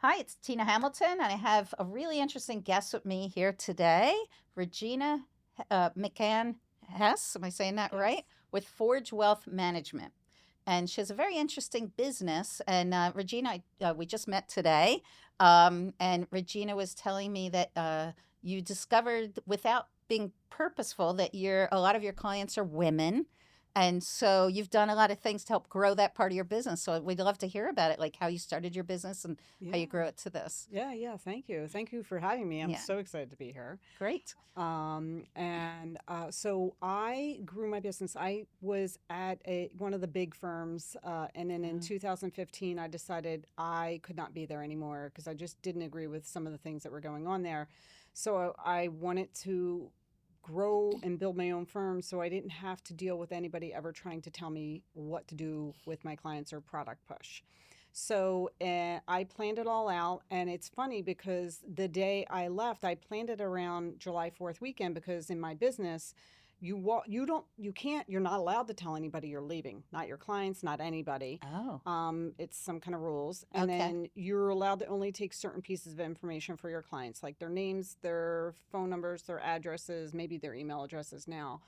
Hi, it's Tina Hamilton, and I have a really interesting guest with me here today, Regina McCann Hess. Am I saying that Yes. right? With Forge Wealth Management. And she has a very interesting business. And Regina, we just met today. And Regina was telling me that you discovered without being purposeful that a lot of your clients are women. And so you've done a lot of things to help grow that part of your business. So we'd love to hear about it, like how you started your business and how you Yeah. grow it to this. Yeah. Thank you. Thank you for having me. I'm Yeah, so excited to be here. great. So I grew my business. I was at one of the big firms, and then in Oh, 2015, I decided I could not be there anymore because I just didn't agree with some of the things that were going on there. So I wanted to grow and build my own firm so I didn't have to deal with anybody ever trying to tell me what to do with my clients or product push. So I planned it all out, and it's funny because the day I left, I planned it around July 4th weekend because in my business, you're not allowed to tell anybody you're leaving, not your clients, not anybody. oh, It's some kind of rules, and okay. then you're allowed to only take certain pieces of information for your clients, like their names, their phone numbers, their addresses, maybe their email addresses now.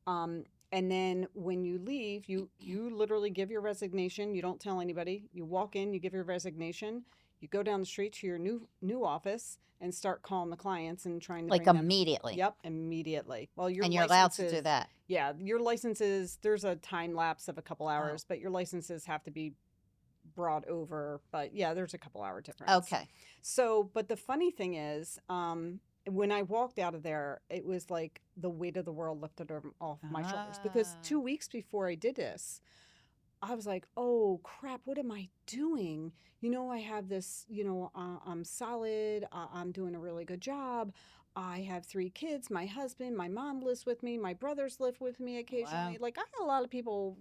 Um, and then when you leave, you literally give your resignation. You don't tell anybody. You walk in, you give your resignation. You go down the street to your new office and start calling the clients and trying to Like bring them. immediately. Yep, immediately. Well, your And you're allowed to do licenses, that. yeah, your licenses. There's a time lapse of a couple Oh, hours, but your licenses have to be brought over. But yeah, there's a couple hour difference. okay. So, but the funny thing is, when I walked out of there, it was like the weight of the world lifted off my shoulders because Ah, 2 weeks before I did this, I was like, oh crap, what am I doing? I have this, I'm solid, I'm doing a really good job. I have 3 kids, my husband, my mom lives with me, my brothers live with me occasionally. wow. Like, I had a lot of people,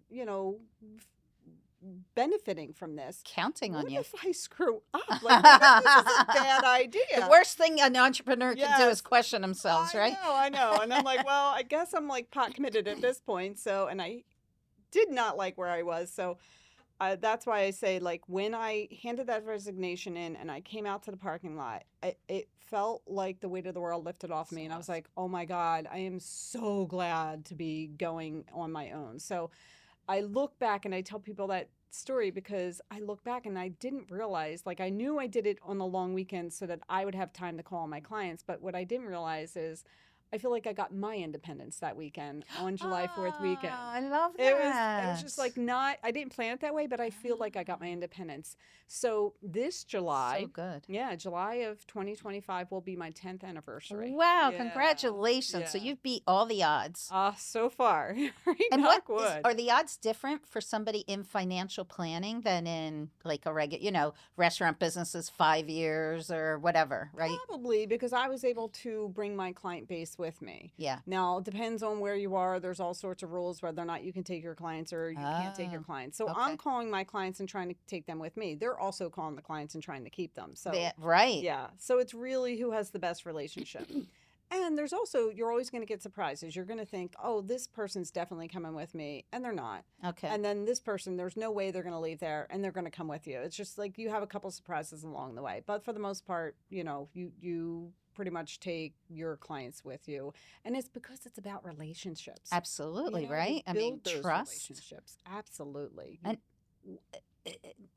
benefiting from this. Counting on What you. if I screw up? Like, what if this is a bad The idea? worst thing an entrepreneur can do is Yes, question themselves, right? I know. And I'm like, well, I guess I'm like pot committed at this point. So, and I did not like where I was. So that's why I say, like, when I handed that resignation in and I came out to the parking lot, it felt like the weight of the world lifted off So me. And I was awesome. like, oh my God, I am so glad to be going on my own. So I look back and I tell people that story because I look back and I didn't realize, like, I knew I did it on the long weekend so that I would have time to call my clients. But what I didn't realize is I feel like I got my independence that weekend on July 4th Oh, weekend. I love It was just that. like, not, I didn't plan it that way, but I feel like I got my Ah, independence. So this so July, good. yeah, July of 2025 will be my 10th anniversary. Wow, Yeah. congratulations. So Yeah. you've beat all the odds. So far, right? And what Knock is wood. are the odds different for somebody in financial planning than in like a regular, restaurant businesses 5 years or whatever, right? Probably because I was able to bring my client base with me. Yeah. Now, it depends on where you are. There's all sorts of rules whether or not you can take your clients or you can't take your Oh, clients. So I'm okay. calling my clients and trying to take them with me. They're also calling the clients and trying to keep them. So, Right. yeah. So it's really who has the best relationship. And there's also, you're always going to get surprises. You're going to think, oh, this person's definitely coming with me, and they're not. Okay. And then this person, there's no way they're going to leave there, and they're going to come with you. It's just like you have a couple surprises along the way. But for the most part, you pretty much take your clients with you. And it's because it's about relationships. Absolutely, You right? I mean, build those trust. relationships. Absolutely. And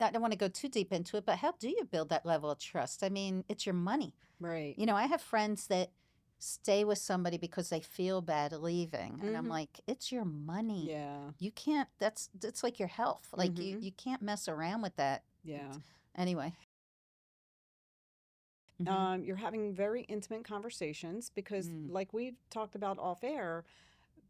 I don't want to go too deep into it, but how do you build that level of trust? I mean, it's your money. Right. I have friends that stay with somebody because they feel bad leaving. And I'm Mm-hmm. like, it's your money. Yeah. You can't, that's like your health. Like you, Mm-hmm. you can't mess around with that. Yeah. Anyway. Hmm. You're having very intimate conversations because, Mm, like we've talked about off air,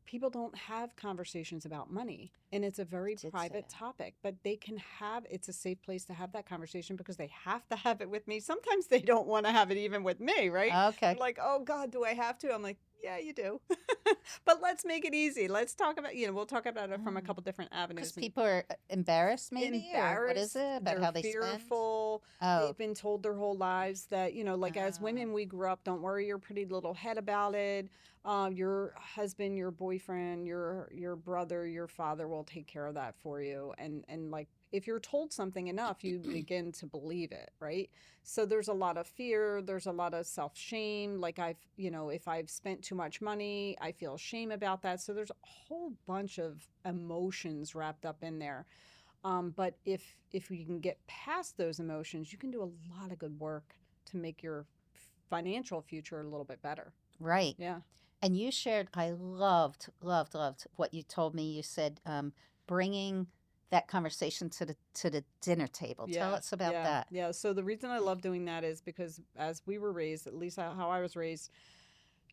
people don't have conversations about money. And it's a I very did say private topic, but they can have it's a safe place to have that conversation because they have to have it with me. Sometimes they don't want to have it even with me, right? that. They're Okay. like, oh God, do I have to? I'm like, yeah, you do. But let's make it easy. Let's talk about, we'll talk about it from a couple different Because avenues. And people are embarrassed, maybe, or what is embarrassed, it about they're how they spend? fearful. Oh, They've been told their whole lives that, like as uh, women, we grew up, don't worry your pretty little head about it. Your husband, your boyfriend, your brother, your father will take care of that for you. And like if you're told something enough, you begin to believe it, right? So there's a lot of fear, there's a lot of self-shame. Like if I've spent too much money, I feel shame about that. So there's a whole bunch of emotions wrapped up in there. But if you can get past those emotions, you can do a lot of good work to make your financial future a little bit better. Right. Yeah. And you shared, I loved, loved, loved what you told me. You said bringing that conversation to the dinner table. Tell Yeah, us about yeah, that. yeah. So the reason I love doing that is because as we were raised, at least how I was raised,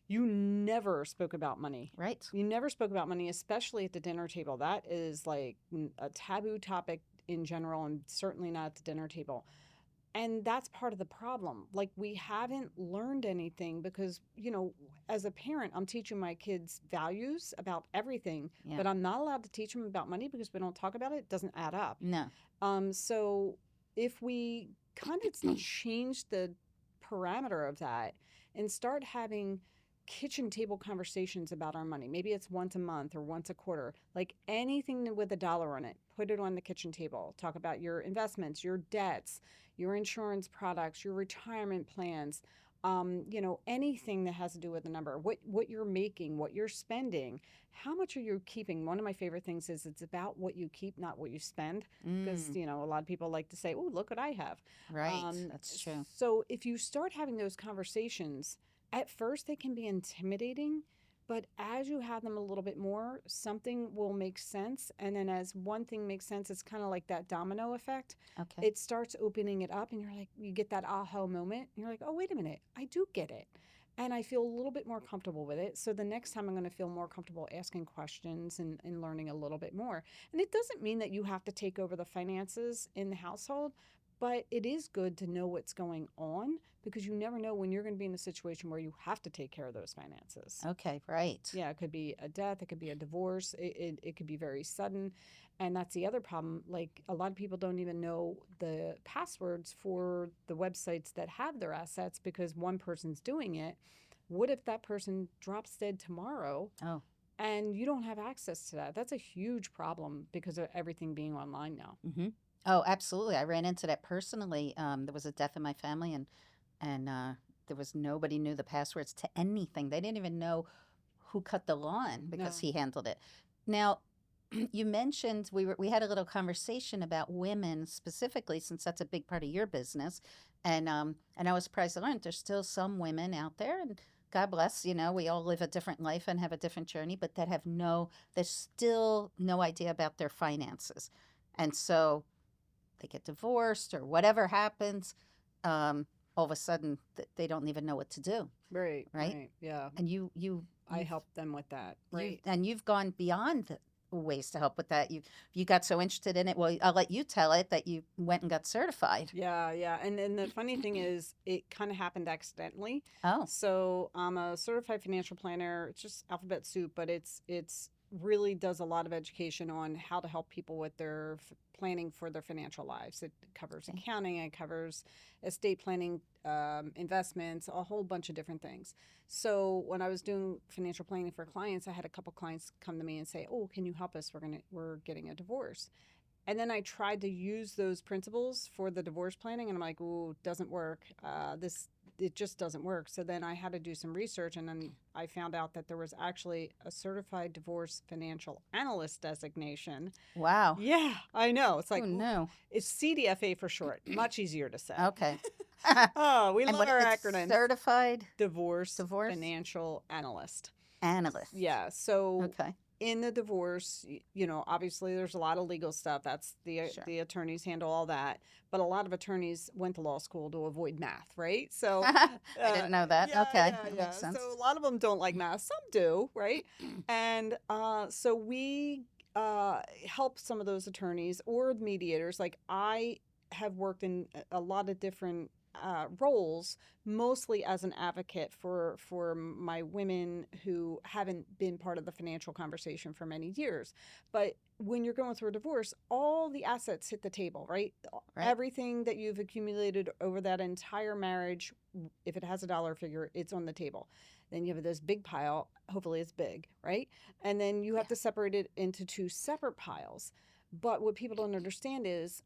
you never spoke about money. Right. You never spoke about money, especially at the dinner table. That is like a taboo topic in general, and certainly not at the dinner table. And that's part of the problem. Like, we haven't learned anything because, as a parent, I'm teaching my kids values about everything, Yeah. but I'm not allowed to teach them about money because we don't talk about it. It doesn't add up. No. So if we kind of change the parameter of that and start having kitchen table conversations about our money, maybe it's once a month or once a quarter, like anything with a dollar on it, put it on the kitchen table. Talk about your investments, your debts, your insurance products, your retirement plans. Anything that has to do with the number, what you're making, what you're spending, how much are you keeping? One of my favorite things is it's about what you keep, not what you spend, because Mm, a lot of people like to say, "Oh, look what I have." right. That's true. So if you start having those conversations, at first they can be intimidating, but as you have them a little bit more, something will make sense. And then as one thing makes sense, it's kind of like that domino effect. Okay. It starts opening it up, and you're like, you get that aha moment. And you're like, oh, wait a minute, I do get it. And I feel a little bit more comfortable with it. So the next time I'm going to feel more comfortable asking questions and learning a little bit more. And it doesn't mean that you have to take over the finances in the household, but it is good to know what's going on because you never know when you're going to be in a situation where you have to take care of those finances. Okay. Right. Yeah, it could be a death, it could be a divorce, it could be very sudden. And that's the other problem. Like, a lot of people don't even know the passwords for the websites that have their assets because one person's doing it. What if that person drops dead tomorrow Oh. and you don't have access to that? That's a huge problem because of everything being online now. Mm-hmm. Oh, absolutely. I ran into that personally. There was a death in my family, and there was nobody knew the passwords to anything. They didn't even know who cut the lawn because No. he handled it. Now, you mentioned we had a little conversation about women specifically, since that's a big part of your business, and I was surprised to learn there's still some women out there, and God bless, we all live a different life and have a different journey, but that have there's still no idea about their finances, and so they get divorced or whatever happens, all of a sudden they don't even know what to do, Right, right? right. Yeah. And I help them with that. Right. you've gone beyond the ways to help with that. You got so interested in it. Well, I'll let you tell it that you went and got certified. Yeah, yeah. And the funny thing is, it kind of happened accidentally. Oh, So I'm a certified financial planner. It's just alphabet soup, but it's really does a lot of education on how to help people with their planning for their financial lives. It covers okay. accounting, it covers estate planning, investments, a whole bunch of different things. So when I was doing financial planning for clients, I had a couple clients come to me and say, "Oh, can you help us? We're getting a divorce." And then I tried to use those principles for the divorce planning, and I'm like, "Ooh, doesn't work. It just doesn't work." So then I had to do some research, and then I found out that there was actually a certified divorce financial analyst designation. Wow. Yeah, I know. It's Who like, ooh, knew? it's CDFA for short. Much easier to say. Okay. Oh, we And love what our it's acronyms. certified Divorce divorce financial analyst. analyst. Yeah. So Okay. in the divorce, obviously there's a lot of legal stuff. That's Sure. the attorneys handle all that. But a lot of attorneys went to law school to avoid math, right? So, I uh, didn't know that. yeah, Okay. yeah, That yeah. makes sense. So a lot of them don't like math. Some do, right? And so we help some of those attorneys or mediators. Like, I have worked in a lot of different roles, mostly as an advocate for my women who haven't been part of the financial conversation for many years. But when you're going through a divorce, all the assets hit the table, right? Right. Everything that you've accumulated over that entire marriage, if it has a dollar figure, it's on the table. Then you have this big pile. Hopefully, it's big, right? And then you have Yeah. to separate it into two separate piles. But what people don't understand is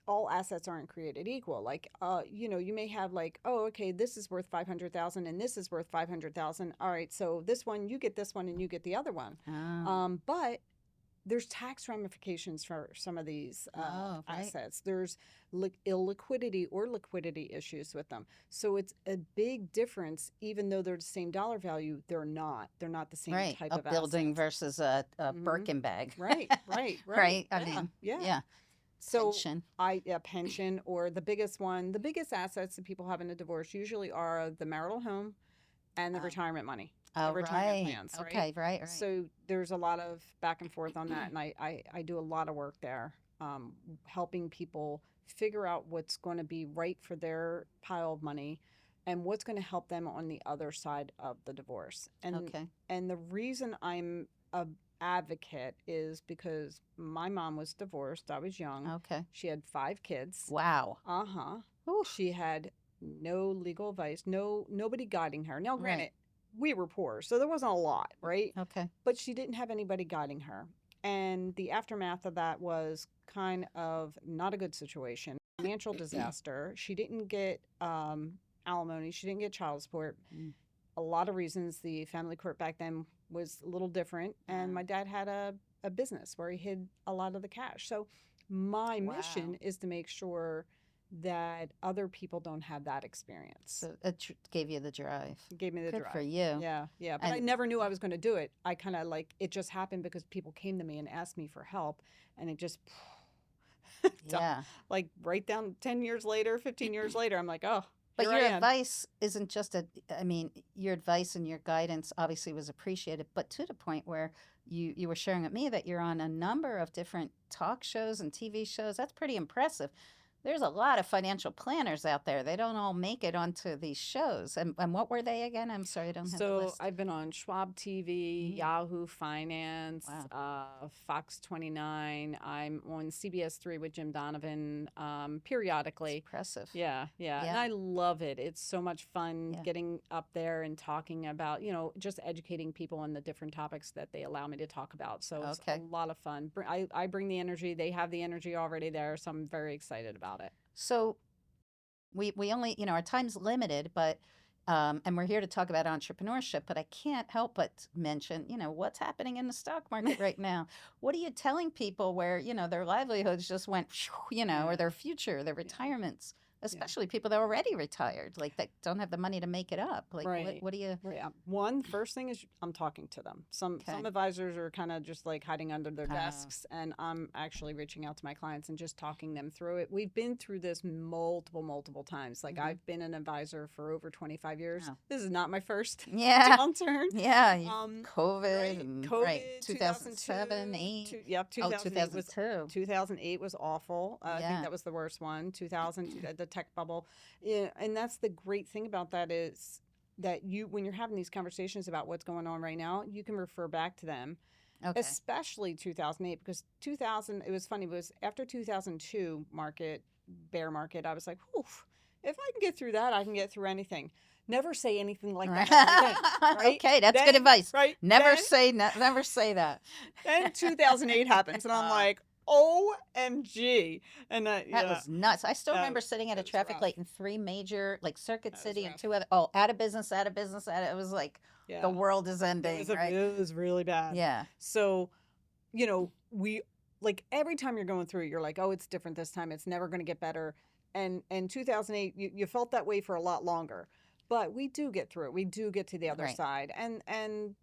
all assets aren't created equal. Like, you may have like, oh, okay, this is worth 500,000 and this is worth 500,000. All right, so this one, you get this one and you get the other one. Oh. But there's tax ramifications for some of these Oh, right. assets. There's illiquidity or liquidity issues with them. So it's a big difference. Even though they're the same dollar value, they're not. They're not the same Right. type A of building assets. versus a Hmm. Birkin bag. Right, right, right. Right. I Yeah, mean, yeah. yeah. So Pension. a pension, or the biggest one, the biggest assets that people have in a divorce usually are the marital home and the Oh, retirement money, the oh, retirement right. plans, right? Okay. Right. Right. So there's a lot of back and forth on that, and I do a lot of work there, helping people figure out what's going to be right for their pile of money and what's going to help them on the other side of the divorce. Okay. And the reason I'm a advocate is because my mom was divorced. I was young. Okay. She had 5 kids. Wow. Uh-huh. Oof. She had no legal advice, nobody guiding her. Now, Right. granted, we were poor, so there wasn't a lot, right? Okay. But she didn't have anybody guiding her. And the aftermath of that was kind of not a good situation. Financial disaster. She didn't get alimony. She didn't get child support. Mm. A lot of reasons. The family court back then was a little different. And my dad had a business where he hid a lot of the cash. So my Wow. mission is to make sure that other people don't have that experience. So it gave you the drive. It gave me the Good drive. for you. Yeah, yeah. But I And never knew I was going to do it. I kind of like it just happened because people came to me and asked me for help, and it just yeah. like right down 10 years later, 15 years later, I'm like, oh, But here your I am. advice isn't just I mean, your advice and your guidance obviously was appreciated, but to the point where you were sharing with me that you're on a number of different talk shows and TV shows. That's pretty impressive. There's a lot of financial planners out there. They don't all make it onto these shows. And what were they again? I'm sorry, I don't have the So list. I've been on Schwab TV, Mm. Yahoo Finance, Wow. Fox 29. I'm on CBS 3 with Jim Donovan It's periodically. impressive. Yeah, yeah. And Yeah. I love it. It's so much fun Yeah. getting up there and talking about, just educating people on the different topics that they allow me to talk about. So it's a Okay. lot of fun. I bring the energy. They have the energy already there. So I'm very excited about it. So we only, our time's limited, but and we're here to talk about entrepreneurship, but I can't help but mention, what's happening in the stock market right now. What are you telling people where, their livelihoods just went, or their future, their Yeah. retirements, Yeah. especially people that are already retired, like that don't have the money to make it up. Like, Right. what do you? Right. First thing is I'm talking to them. Some Okay. advisors are kind of just like hiding under their Oh. desks, and I'm actually reaching out to my clients and just talking them through it. We've been through this multiple times. Like Mhm. I've been an advisor for over 25 years. Oh. This is not my first Yeah. downturn. Yeah. Right. COVID and COVID, right. 2007, 8. Yep, Oh, 2008 was 2002. 2008 was awful. I think Yeah. that was the worst one. 2000, the tech bubble. Yeah, and that's the great thing about that is that when you're having these conversations about what's going on right now, you can refer back to them, Okay. especially 2008, because 2000, it was funny, it was after 2002 bear market, I was like, oof, if I can get through that, I can get through anything. Never say anything like that ever again, right? Okay, that's good Then- advice. Right? Never Then- never say that. Then 2008 happens, and I'm like, OMG. And That was nuts. I still That remember sitting at a was traffic rough. light in 3 major, like Circuit That was City and rough. 2 other, out of business, out of business, it was like yeah, the world is ending, right? it was really bad. Yeah. So, we like every time you're going through it, you're like, oh, it's different this time. It's never going to get better. And 2008, you felt that way for a lot longer. But we do get through it. We do get to the other Right. side. And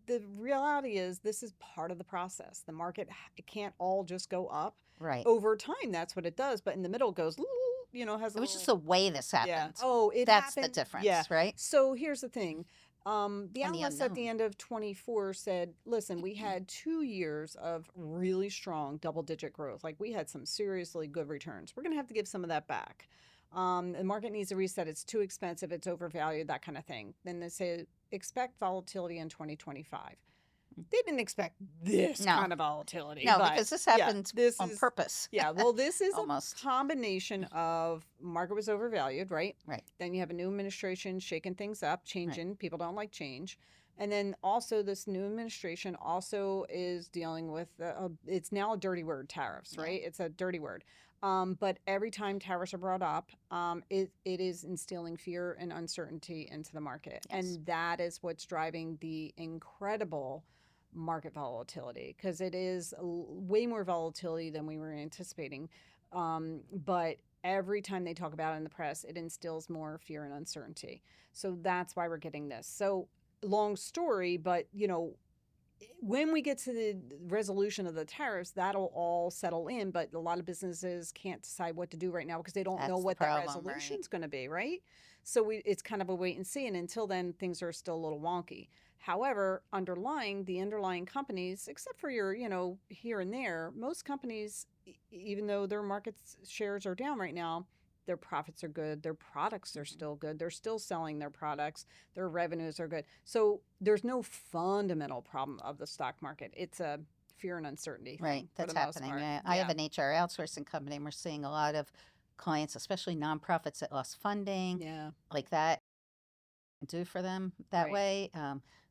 the reality is this is part of the process. The market, it can't all just go up. Right. Over time, that's what it does. But in the middle, it goes, has a It was little, just the way this yeah. happened. Oh, it That's the happened. difference, Yeah. right? So here's the thing. The And the analysts at the unknown. end of 24 said, listen, we had 2 years of really strong double-digit growth. Like we had some seriously good returns. We're going to have to give some of that back. The market needs to reset. It's too expensive. It's overvalued, that kind of thing. Then they say, expect volatility in 2025. They didn't expect this No. kind of volatility. No, but because this yeah, happened this on is- purpose. Yeah, well, this is Almost. a combination of market was overvalued, right? Right. Then you have a new administration shaking things up, changing. People don't like change. And then also this new administration also is dealing with it's now a dirty word, tariffs, Yeah. right? It's a dirty word. But every time tariffs are brought up, it is instilling fear and uncertainty into the market. Yes. And that is what's driving the incredible market volatility, because it is way more volatility than we were anticipating. But every time they talk about it in the press, it instills more fear and uncertainty. So that's why we're getting this. So long story, but when we get to the resolution of the tariffs, that'll all settle in. But a lot of businesses can't decide what to do right now because they don't know That's the what that problem, right? resolution is going to be, right? So it's kind of a wait and see. And until then, things are still a little wonky. However, the underlying companies, except for your, here and there, most companies, even though their market shares are down right now, their profits are good. Their products are Mhm. still good. They're still selling their products. Their revenues are good. So there's no fundamental problem of the stock market. It's a fear and uncertainty Right, thing for that's the most happening. part. Yeah, I have Yeah. an HR outsourcing company, and we're seeing a lot of clients, especially nonprofits that lost funding, Yeah. like that, do for them that Right. way.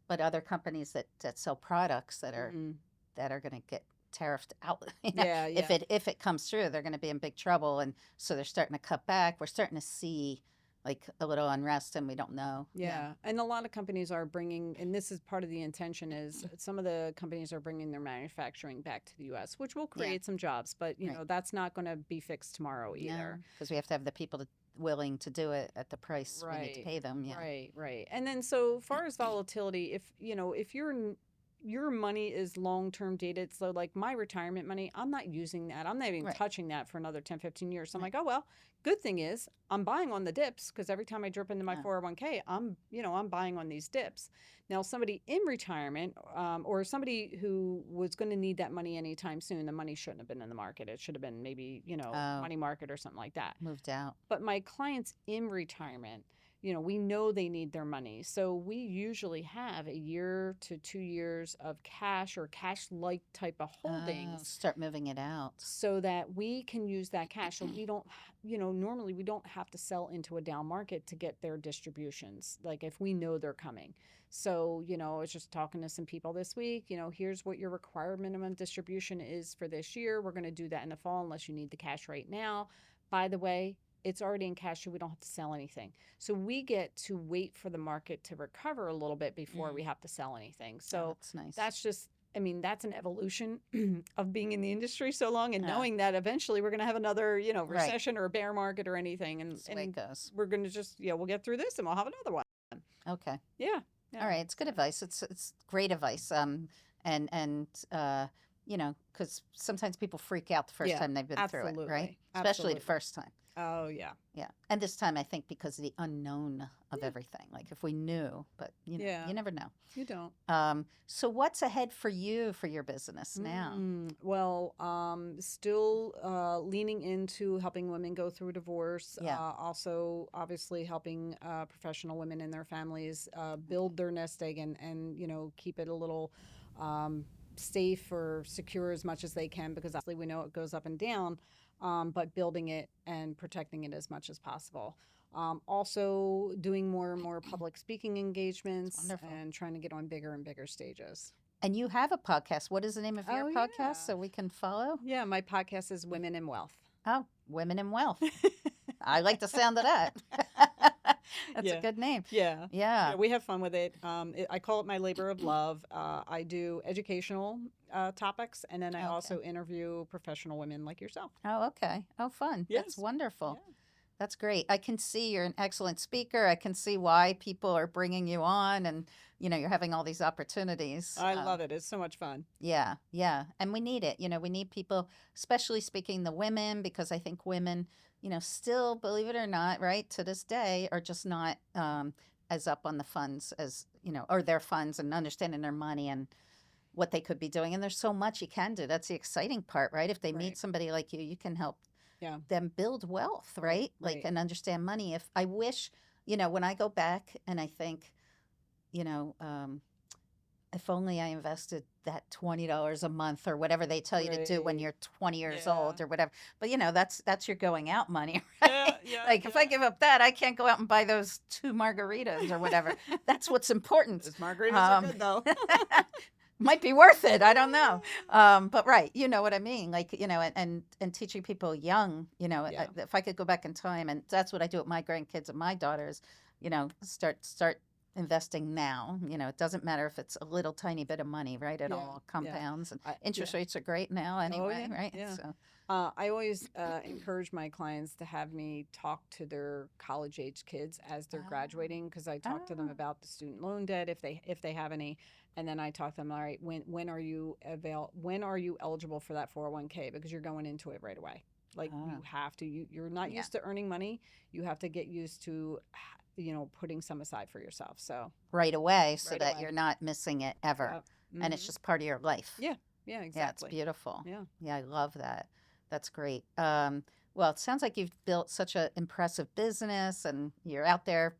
But other companies that sell products Hmm. that are going to get tariffed out, Yeah. if Yeah. it comes through, they're going to be in big trouble, and so they're starting to cut back. We're starting to see like a little unrest, and we don't know. Yeah, Yeah. And a lot of companies are bringing, and this is part of the intention, is some of the companies are bringing their manufacturing back to the U.S., which will yeah, create some jobs, but right. that's not going to be fixed tomorrow either. No, because we have to have the people willing to do it at the price we need to Right, pay them. Yeah, right, right. And then so far as volatility, if your money is long-term dated, so like my retirement money, I'm not using that. I'm not even right, touching that for another 10, 15 years. So I'm right. like, oh well, good thing is I'm buying on the dips, because every time I drip into my Oh, 401k, I'm buying on these dips. Now, somebody in retirement, or somebody who was going to need that money anytime soon, the money shouldn't have been in the market. It should have been maybe, oh, money market or something like that. moved out. But my clients in retirement, we know they need their money. So we usually have a year to 2 years of cash or cash like type of Oh, holdings, start moving it out. so that we can use that cash. So we don't, normally we don't have to sell into a down market to get their distributions, like if we know they're coming. So, I was just talking to some people this week, here's what your required minimum distribution is for this year. We're going to do that in the fall unless you need the cash right now. By the way, it's already in cash, so we don't have to sell anything. So we get to wait for the market to recover a little bit before we Mm. have to sell anything. Oh, So that's nice. that's just, I mean, that's an evolution of being in the industry so long, and Yeah, knowing that eventually we're going to have another, right. recession or a bear market or anything. And, That's the way it and goes. we're going to just, we'll get through this and we'll have another one. Okay. Yeah. All Yeah. right. It's good So, advice. It's great advice. And because sometimes people freak out the first yeah, time they've been through it, right? absolutely. Especially the Absolutely. first time. Oh, yeah. Yeah. And this time, I think because of the unknown of Yeah. everything. Like if we knew, but Yeah. you never know. You don't. So what's ahead for you for your business now? Well, still leaning into helping women go through divorce. Yeah. Also, obviously, helping professional women and their families build their nest egg, and keep it a little safe or secure as much as they can, because obviously we know it goes up and down, but building it and protecting it as much as possible. Also, doing more and more public speaking It's engagements wonderful. and trying to get on bigger and bigger stages. And you have a podcast. What is the name of your Oh, podcast yeah. so we can follow? Yeah, my podcast is Women in Wealth. Oh, Women in Wealth. I like the sound of that. That's a Yeah. good name. Yeah. Yeah. Yeah, we have fun with it. I call it my labor of love. I do educational topics, and then I Okay. also interview professional women like yourself. Oh, okay. Oh, fun. That's Yes. wonderful. Yeah. That's great. I can see you're an excellent speaker. I can see why people are bringing you on, and you're having all these opportunities. I love it. It's so much fun. Yeah, yeah. And we need it. We need people, especially speaking the women, because I think women, still, believe it or not, right, to this day, are just not as up on the funds as, or their funds and understanding their money and what they could be doing. And there's so much you can do. That's the exciting part, right? If they meet Right. somebody like you can help Yeah. them build wealth, Right. right? Like, Right. and understand money. If I wish, when I go back and I think, you know, um, if only I invested that $20 a month or whatever they tell you to do when Right. you're 20 years Yeah. old or whatever. But that's your going out money, right? Yeah, yeah, Like if I yeah. give up that, I can't go out and buy those two margaritas or whatever. That's what's important. Those margaritas are Um, good though. might be worth it. I don't know. But right, you know what I mean? Like, and teaching people young, Yeah. if I could go back in time, and that's what I do with my grandkids and my daughters, start investing now. It doesn't matter if it's a little tiny bit of money, right? It Yeah. all Yeah. compounds and Yeah. interest rates are great now Oh anyway, yeah. right? Yeah. So, I always encourage my clients to have me talk to their college age kids as they're ah, graduating because I talk to them ah, about the student loan debt if they have any, and then I talk to them. All right, when are you eligible for that 401k because you're going into it right away. Like you ah, have to. You're not yeah, used to earning money. You have to get used to putting some aside for yourself. So right away so right that you're away. not missing it ever. Yep. And it's Hmm. just part of your life. Yeah. Yeah. Yeah, it's Exactly. beautiful. Yeah. Yeah, I love that. That's great. Well, it sounds like you've built such an impressive business, and you're out there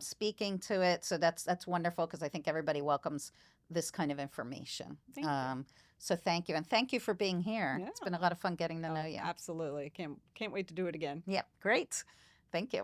speaking to it. So that's wonderful because I think everybody welcomes this kind of information. Thank you. So thank you, and thank you for being here. Yeah. It's been a lot of fun getting to know Oh, you. absolutely. Can't wait to do it again. Yep, great. Thank you.